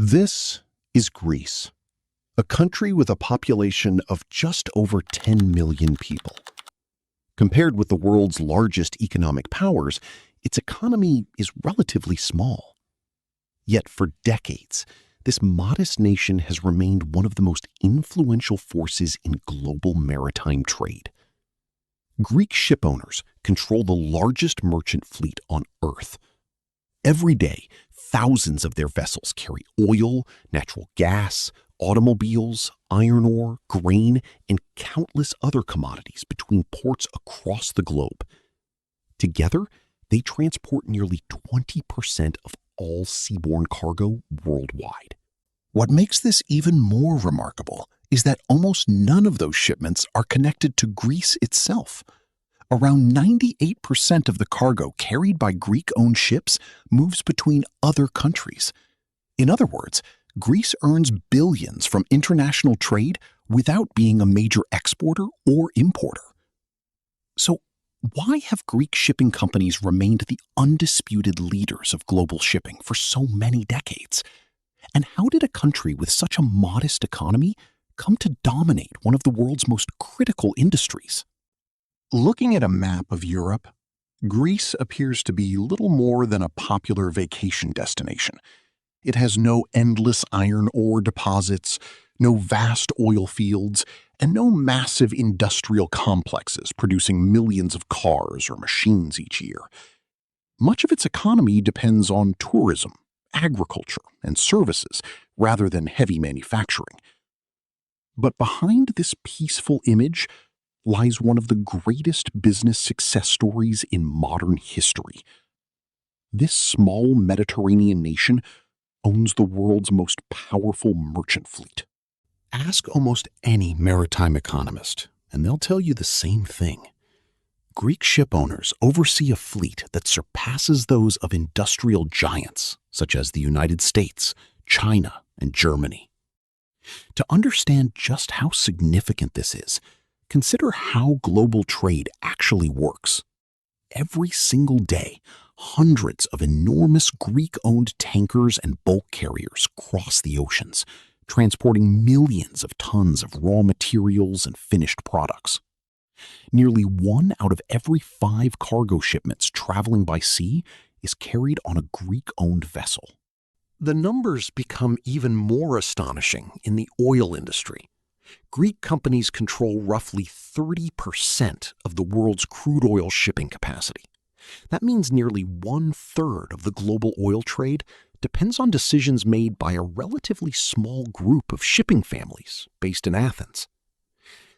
This is Greece, a country with a population of just over 10 million people. Compared with the world's largest economic powers, its economy is relatively small. Yet for decades, this modest nation has remained one of the most influential forces in global maritime trade. Greek shipowners control the largest merchant fleet on Earth. Every day, thousands of their vessels carry oil, natural gas, automobiles, iron ore, grain, and countless other commodities between ports across the globe. Together, they transport nearly 20% of all seaborne cargo worldwide. What makes this even more remarkable is that almost none of those shipments are connected to Greece itself. Around 98% of the cargo carried by Greek-owned ships moves between other countries. In other words, Greece earns billions from international trade without being a major exporter or importer. So, why have Greek shipping companies remained the undisputed leaders of global shipping for so many decades? And how did a country with such a modest economy come to dominate one of the world's most critical industries? Looking at a map of Europe, Greece appears to be little more than a popular vacation destination. It has no endless iron ore deposits, no vast oil fields, and no massive industrial complexes producing millions of cars or machines each year. Much of its economy depends on tourism, agriculture, and services rather than heavy manufacturing. But behind this peaceful image lies one of the greatest business success stories in modern history. This small Mediterranean nation owns the world's most powerful merchant fleet. Ask almost any maritime economist, and they'll tell you the same thing. Greek ship owners oversee a fleet that surpasses those of industrial giants such as the United States, China, and Germany. To understand just how significant this is, consider how global trade actually works. Every single day, hundreds of enormous Greek-owned tankers and bulk carriers cross the oceans, transporting millions of tons of raw materials and finished products. Nearly 1 out of every 5 cargo shipments traveling by sea is carried on a Greek-owned vessel. The numbers become even more astonishing in the oil industry. Greek companies control roughly 30% of the world's crude oil shipping capacity. That means nearly 1/3 of the global oil trade depends on decisions made by a relatively small group of shipping families based in Athens.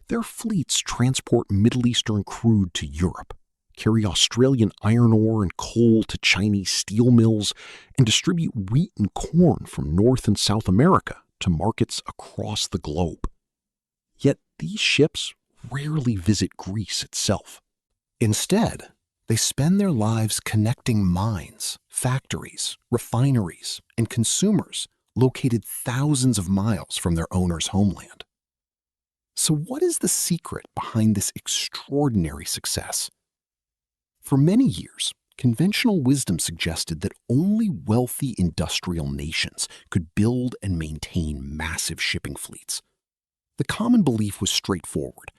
Their fleets transport Middle Eastern crude to Europe, carry Australian iron ore and coal to Chinese steel mills, and distribute wheat and corn from North and South America to markets across the globe. Yet these ships rarely visit Greece itself. Instead, they spend their lives connecting mines, factories, refineries, and consumers located thousands of miles from their owner's homeland. So what is the secret behind this extraordinary success? For many years, conventional wisdom suggested that only wealthy industrial nations could build and maintain massive shipping fleets. The common belief was straightforward.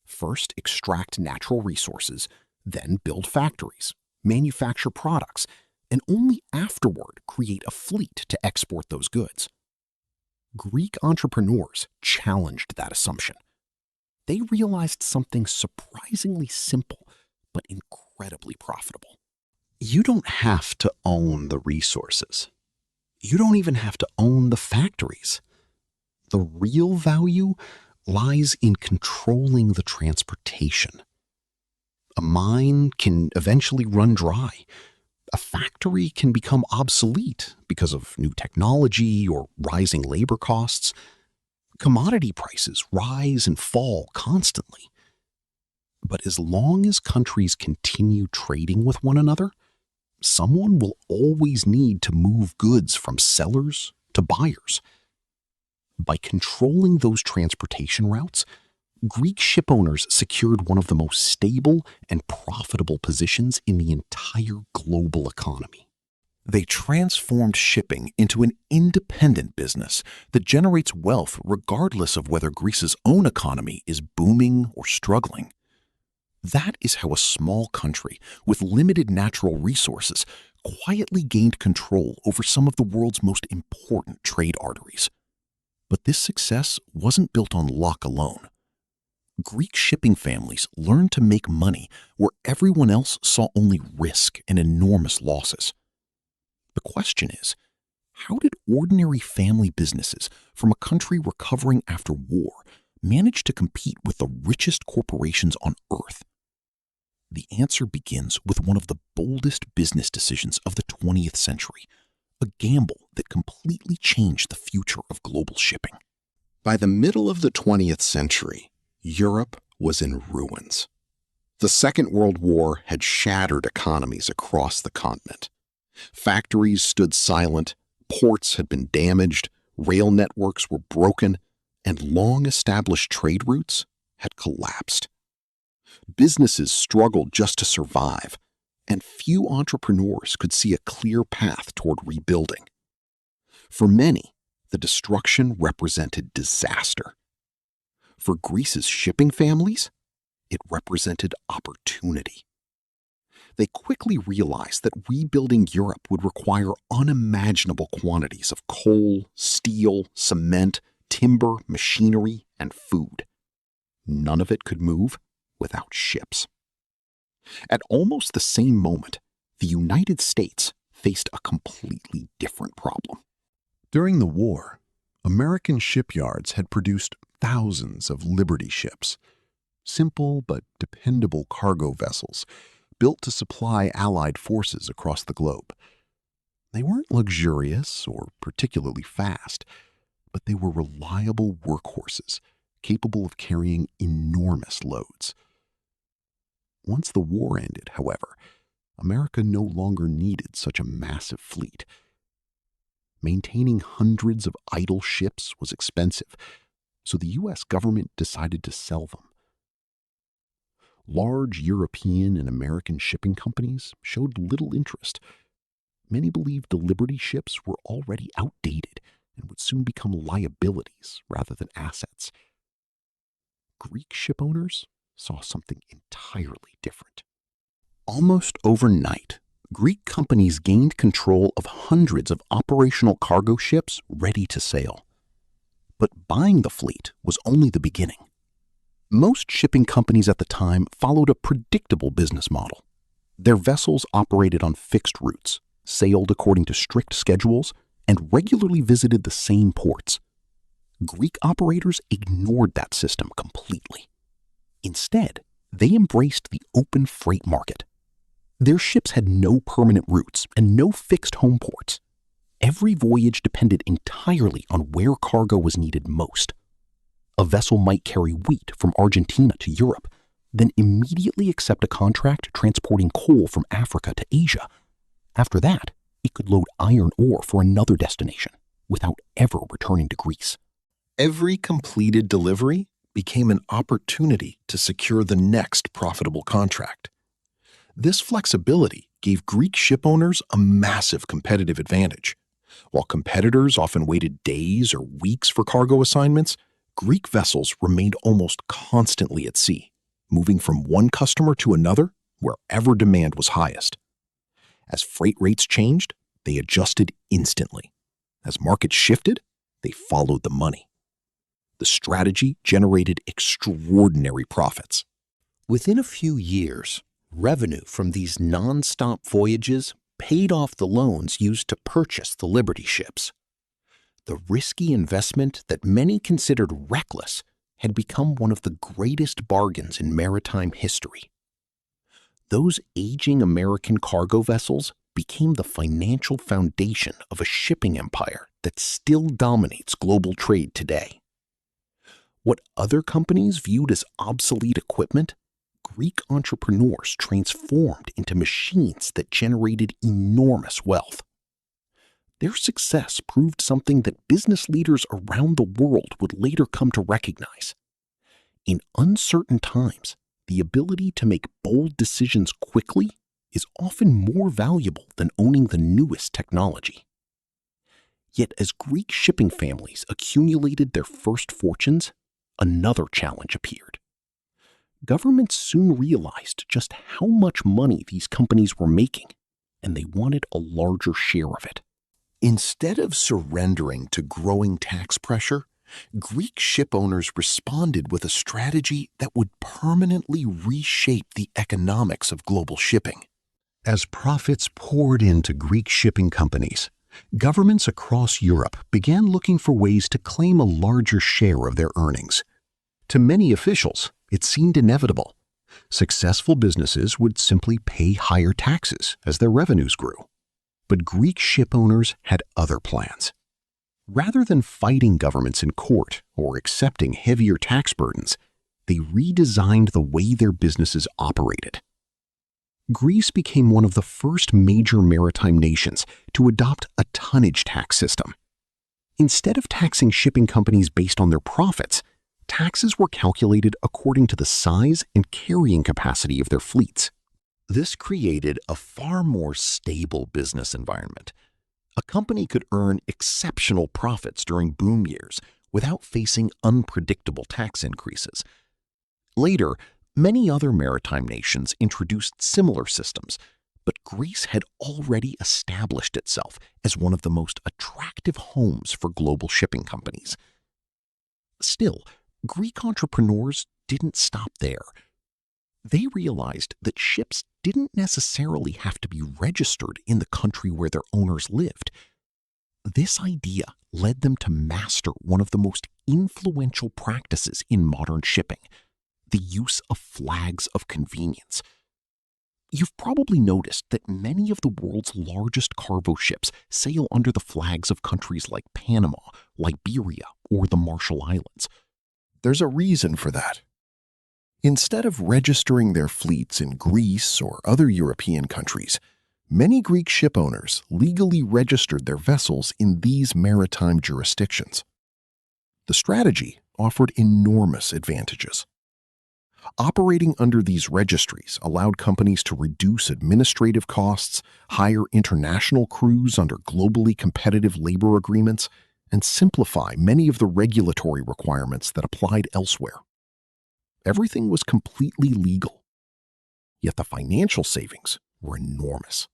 First, extract natural resources, then build factories, manufacture products, and only afterward create a fleet to export those goods. Greek entrepreneurs challenged that assumption. They realized something surprisingly simple, but incredibly profitable. You don't have to own the resources. You don't even have to own the factories. The real value lies in controlling the transportation. A mine can eventually run dry. A factory can become obsolete because of new technology or rising labor costs. Commodity prices rise and fall constantly. But as long as countries continue trading with one another, someone will always need to move goods from sellers to buyers. By controlling those transportation routes, Greek shipowners secured one of the most stable and profitable positions in the entire global economy. They transformed shipping into an independent business that generates wealth regardless of whether Greece's own economy is booming or struggling. That is how a small country with limited natural resources quietly gained control over some of the world's most important trade arteries. But this success wasn't built on luck alone. Greek shipping families learned to make money where everyone else saw only risk and enormous losses. The question is, how did ordinary family businesses from a country recovering after war manage to compete with the richest corporations on Earth? The answer begins with one of the boldest business decisions of the 20th century, a gamble that completely changed the future of global shipping. By the middle of the 20th century, Europe was in ruins. The Second World War had shattered economies across the continent. Factories stood silent, ports had been damaged, rail networks were broken, and long-established trade routes had collapsed. Businesses struggled just to survive, and few entrepreneurs could see a clear path toward rebuilding. For many, the destruction represented disaster. For Greece's shipping families, it represented opportunity. They quickly realized that rebuilding Europe would require unimaginable quantities of coal, steel, cement, timber, machinery, and food. None of it could move without ships. At almost the same moment, the United States faced a completely different problem. During the war, American shipyards had produced thousands of Liberty ships, simple but dependable cargo vessels built to supply Allied forces across the globe. They weren't luxurious or particularly fast, but they were reliable workhorses capable of carrying enormous loads. Once the war ended, however, America no longer needed such a massive fleet. Maintaining hundreds of idle ships was expensive, so the U.S. government decided to sell them. Large European and American shipping companies showed little interest. Many believed the Liberty ships were already outdated and would soon become liabilities rather than assets. Greek ship owners saw something entirely different. Almost overnight, Greek companies gained control of hundreds of operational cargo ships ready to sail. But buying the fleet was only the beginning. Most shipping companies at the time followed a predictable business model. Their vessels operated on fixed routes, sailed according to strict schedules, and regularly visited the same ports. Greek operators ignored that system completely. Instead, they embraced the open freight market. Their ships had no permanent routes and no fixed home ports. Every voyage depended entirely on where cargo was needed most. A vessel might carry wheat from Argentina to Europe, then immediately accept a contract transporting coal from Africa to Asia. After that, it could load iron ore for another destination without ever returning to Greece. Every completed delivery became an opportunity to secure the next profitable contract. This flexibility gave Greek shipowners a massive competitive advantage. While competitors often waited days or weeks for cargo assignments, Greek vessels remained almost constantly at sea, moving from one customer to another wherever demand was highest. As freight rates changed, they adjusted instantly. As markets shifted, they followed the money. The strategy generated extraordinary profits. Within a few years, revenue from these non-stop voyages paid off the loans used to purchase the Liberty ships. The risky investment that many considered reckless had become one of the greatest bargains in maritime history. Those aging American cargo vessels became the financial foundation of a shipping empire that still dominates global trade today. What other companies viewed as obsolete equipment, Greek entrepreneurs transformed into machines that generated enormous wealth. Their success proved something that business leaders around the world would later come to recognize. In uncertain times, the ability to make bold decisions quickly is often more valuable than owning the newest technology. Yet as Greek shipping families accumulated their first fortunes, another challenge appeared. Governments soon realized just how much money these companies were making, and they wanted a larger share of it. Instead of surrendering to growing tax pressure, Greek ship owners responded with a strategy that would permanently reshape the economics of global shipping. As profits poured into Greek shipping companies, governments across Europe began looking for ways to claim a larger share of their earnings. To many officials, it seemed inevitable. Successful businesses would simply pay higher taxes as their revenues grew. But Greek ship owners had other plans. Rather than fighting governments in court or accepting heavier tax burdens, they redesigned the way their businesses operated. Greece became one of the first major maritime nations to adopt a tonnage tax system. Instead of taxing shipping companies based on their profits, taxes were calculated according to the size and carrying capacity of their fleets. This created a far more stable business environment. A company could earn exceptional profits during boom years without facing unpredictable tax increases. Later, many other maritime nations introduced similar systems, but Greece had already established itself as one of the most attractive homes for global shipping companies. Still, Greek entrepreneurs didn't stop there. They realized that ships didn't necessarily have to be registered in the country where their owners lived. This idea led them to master one of the most influential practices in modern shipping: the use of flags of convenience. You've probably noticed that many of the world's largest cargo ships sail under the flags of countries like Panama, Liberia, or the Marshall Islands. There's a reason for that. Instead of registering their fleets in Greece or other European countries, many Greek ship owners legally registered their vessels in these maritime jurisdictions. The strategy offered enormous advantages. Operating under these registries allowed companies to reduce administrative costs, hire international crews under globally competitive labor agreements, and simplify many of the regulatory requirements that applied elsewhere. Everything was completely legal, yet the financial savings were enormous.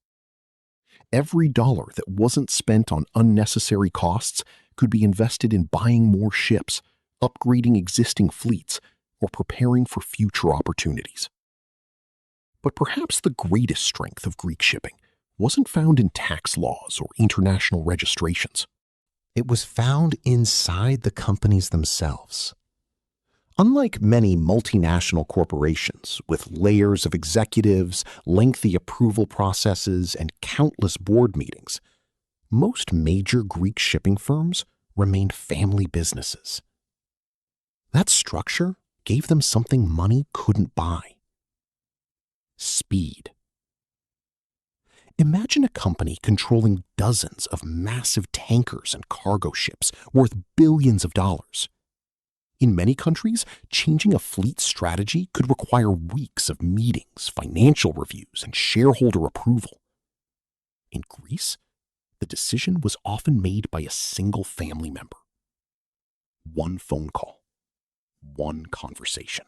Every dollar that wasn't spent on unnecessary costs could be invested in buying more ships, upgrading existing fleets, or preparing for future opportunities. But perhaps the greatest strength of Greek shipping wasn't found in tax laws or international registrations. It was found inside the companies themselves. Unlike many multinational corporations with layers of executives, lengthy approval processes, and countless board meetings, most major Greek shipping firms remained family businesses. That structure gave them something money couldn't buy: speed. Imagine a company controlling dozens of massive tankers and cargo ships worth billions of dollars. In many countries, changing a fleet strategy could require weeks of meetings, financial reviews, and shareholder approval. In Greece, the decision was often made by a single family member. One phone call, one conversation,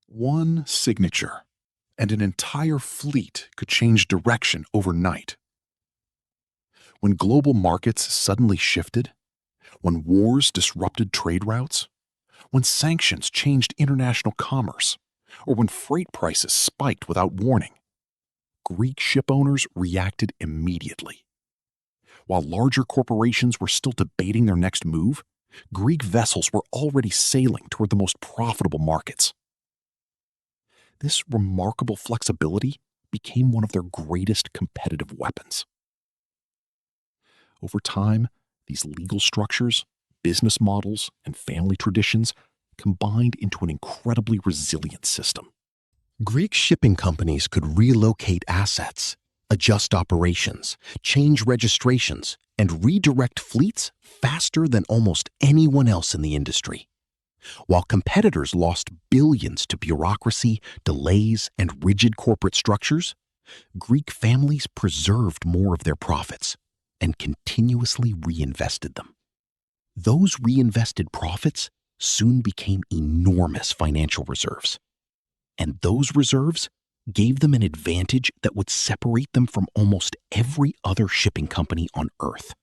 One signature, and an entire fleet could change direction overnight. When global markets suddenly shifted, when wars disrupted trade routes, when sanctions changed international commerce, or when freight prices spiked without warning, Greek ship owners reacted immediately. While larger corporations were still debating their next move, Greek vessels were already sailing toward the most profitable markets. This remarkable flexibility became one of their greatest competitive weapons. Over time, these legal structures, business models, and family traditions combined into an incredibly resilient system. Greek shipping companies could relocate assets, adjust operations, change registrations, and redirect fleets faster than almost anyone else in the industry. While competitors lost billions to bureaucracy, delays, and rigid corporate structures, Greek families preserved more of their profits and continuously reinvested them. Those reinvested profits soon became enormous financial reserves. And those reserves gave them an advantage that would separate them from almost every other shipping company on Earth.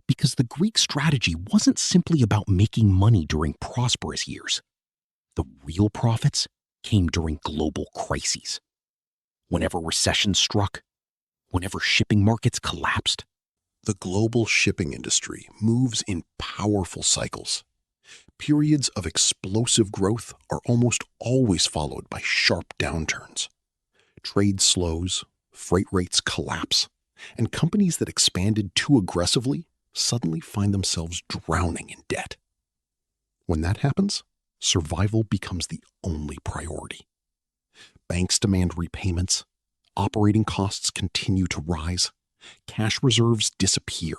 Because the Greek strategy wasn't simply about making money during prosperous years. The real profits came during global crises. Whenever recession struck, whenever shipping markets collapsed. The global shipping industry moves in powerful cycles. Periods of explosive growth are almost always followed by sharp downturns. Trade slows, freight rates collapse, and companies that expanded too aggressively suddenly find themselves drowning in debt. When that happens, survival becomes the only priority. Banks demand repayments, operating costs continue to rise, cash reserves disappear.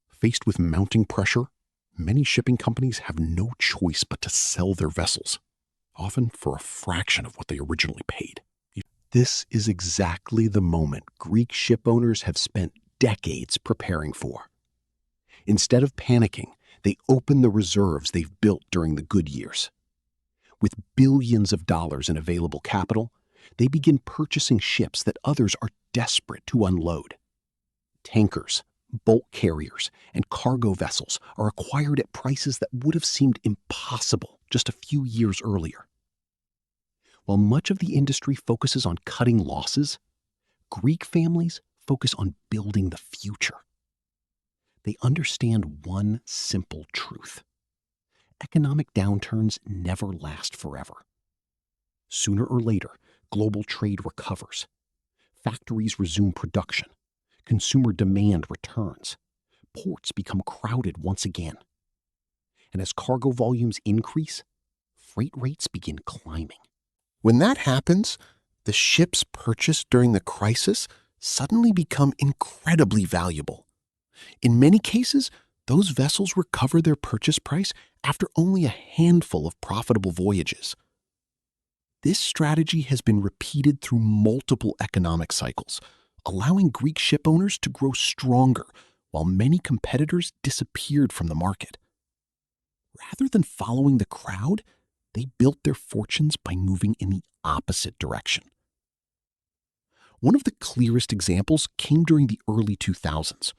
Faced with mounting pressure, many shipping companies have no choice but to sell their vessels, often for a fraction of what they originally paid. This is exactly the moment Greek ship owners have spent decades preparing for. Instead of panicking, they open the reserves they've built during the good years. With billions of dollars in available capital, they begin purchasing ships that others are desperate to unload. Tankers, bulk carriers, and cargo vessels are acquired at prices that would have seemed impossible just a few years earlier. While much of the industry focuses on cutting losses, Greek families focus on building the future. They understand one simple truth. Economic downturns never last forever. Sooner or later, global trade recovers. Factories resume production. Consumer demand returns. Ports become crowded once again. And as cargo volumes increase, freight rates begin climbing. When that happens, the ships purchased during the crisis suddenly become incredibly valuable. In many cases, those vessels recover their purchase price after only a handful of profitable voyages. This strategy has been repeated through multiple economic cycles, allowing Greek ship owners to grow stronger while many competitors disappeared from the market. Rather than following the crowd, they built their fortunes by moving in the opposite direction. One of the clearest examples came during the early 2000s.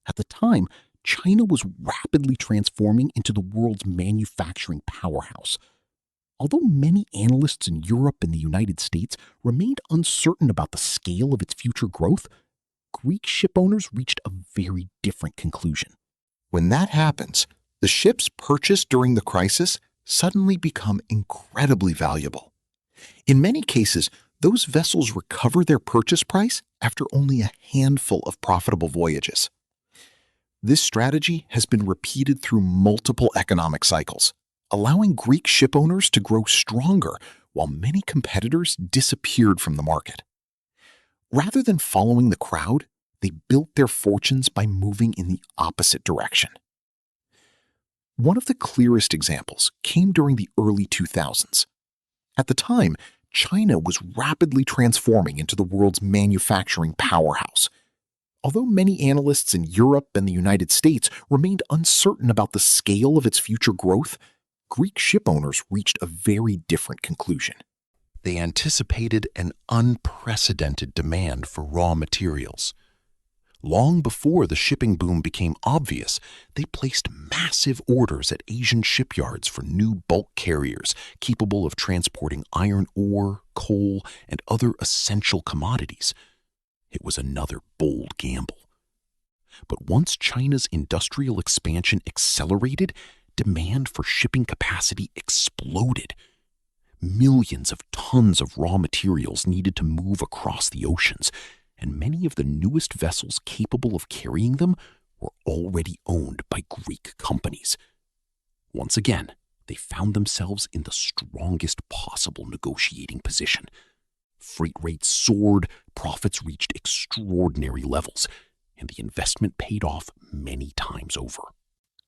At the time, China was rapidly transforming into the world's manufacturing powerhouse. Although many analysts in Europe and the United States remained uncertain about the scale of its future growth, Greek ship owners reached a very different conclusion. When that happens, the ships purchased during the crisis suddenly become incredibly valuable. In many cases, those vessels recover their purchase price after only a handful of profitable voyages. This strategy has been repeated through multiple economic cycles, allowing Greek ship owners to grow stronger while many competitors disappeared from the market. Rather than following the crowd, they built their fortunes by moving in the opposite direction. One of the clearest examples came during the early 2000s. At the time, China was rapidly transforming into the world's manufacturing powerhouse. Although many analysts in Europe and the United States remained uncertain about the scale of its future growth, Greek ship owners reached a very different conclusion. They anticipated an unprecedented demand for raw materials. Long before the shipping boom became obvious, they placed massive orders at Asian shipyards for new bulk carriers capable of transporting iron ore, coal, and other essential commodities. It was another bold gamble. But once China's industrial expansion accelerated, demand for shipping capacity exploded. Millions of tons of raw materials needed to move across the oceans, and many of the newest vessels capable of carrying them were already owned by Greek companies. Once again, they found themselves in the strongest possible negotiating position. Freight rates soared, profits reached extraordinary levels, and the investment paid off many times over.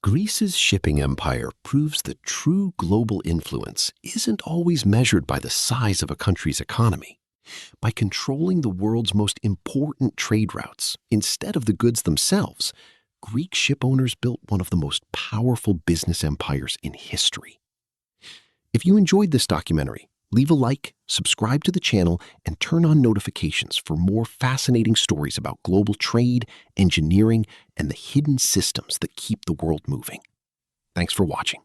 Greece's shipping empire proves that true global influence isn't always measured by the size of a country's economy. By controlling the world's most important trade routes instead of the goods themselves, Greek shipowners built one of the most powerful business empires in history. If you enjoyed this documentary, leave a like, subscribe to the channel, and turn on notifications for more fascinating stories about global trade, engineering, and the hidden systems that keep the world moving. Thanks for watching.